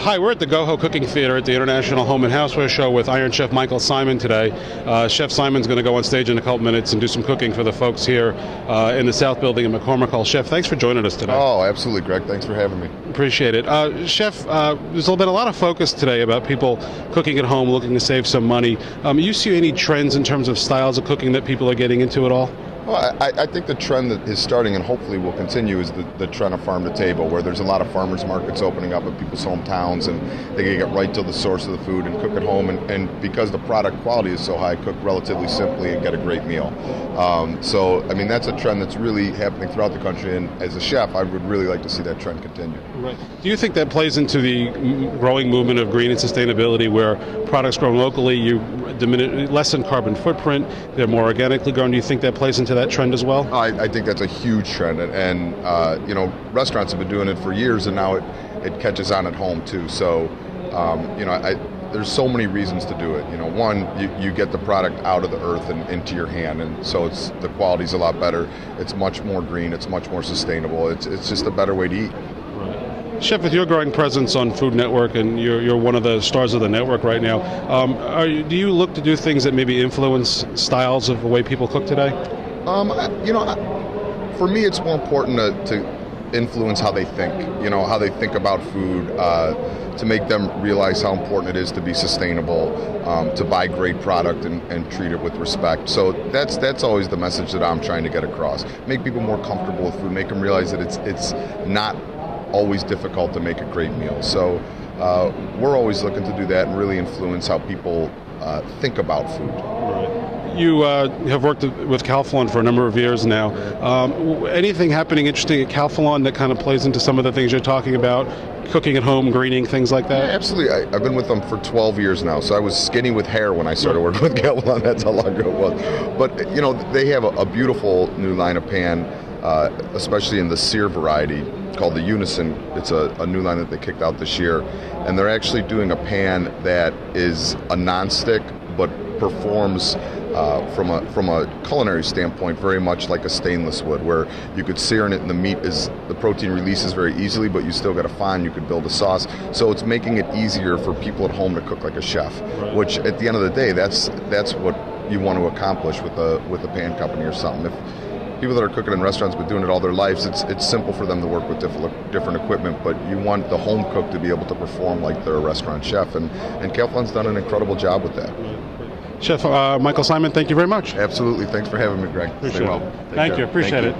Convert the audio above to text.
Hi, we're at the GoHo Cooking Theater at the International Home and Houseware Show with Iron Chef Michael Symon today. Chef Symon's going to go on stage in a couple minutes and do some cooking for the folks here in the South Building in McCormick Hall. Chef, thanks for joining us today. Oh, absolutely, Greg. Thanks for having me. Appreciate it. Chef, there's been a lot of focus today about people cooking at home, looking to save some money. You see any trends in terms of styles of cooking that people are getting into at all? Well, I think the trend that is starting and hopefully will continue is the trend of farm to table, where there's a lot of farmers markets opening up in people's hometowns, and they can get right to the source of the food and cook at home. And because the product quality is so high, cook relatively simply and get a great meal. So, I mean, that's a trend that's really happening throughout the country. And as a chef, I would really like to see that trend continue. Right. Do you think that plays into the growing movement of green and sustainability, where products grown locally, you lessen carbon footprint, they're more organically grown? Do you think that plays into that trend as well? I think that's a huge trend, and restaurants have been doing it for years, and now it catches on at home too. So, there's so many reasons to do it. One, you get the product out of the earth and into your hand, and so the quality's a lot better. It's much more green. It's much more sustainable. It's just a better way to eat. Chef, with your growing presence on Food Network, and you're one of the stars of the network right now, do you look to do things that maybe influence styles of the way people cook today? For me, it's more important to influence how they think, how they think about food, to make them realize how important it is to be sustainable, to buy great product and treat it with respect. So that's always the message that I'm trying to get across. Make people more comfortable with food, make them realize that it's not always difficult to make a great meal. So we're always looking to do that and really influence how people think about food. Right. You have worked with Calphalon for a number of years now. Anything happening interesting at Calphalon that kind of plays into some of the things you're talking about, cooking at home, greening, things like that? Yeah, absolutely. I've been with them for 12 years now, so I was skinny with hair when I started working with Calphalon. That's how long ago it was. But, they have a beautiful new line of pan, especially in the sear variety, called the Unison. It's a new line that they kicked out this year. And they're actually doing a pan that is a nonstick, but performs from a culinary standpoint very much like a stainless wood, where you could sear in it and the protein releases very easily, but you still got a fine, you could build a sauce. So it's making it easier for people at home to cook like a chef, right. Which at the end of the day, that's what you want to accomplish with a pan company or something. If people that are cooking in restaurants but doing it all their lives, it's simple for them to work with different equipment, but you want the home cook to be able to perform like they're a restaurant chef, and Calphalon's done an incredible job with that. Chef Michael Symon, thank you very much. Absolutely. Thanks for having me, Greg. Appreciate it. Thank you. Appreciate it.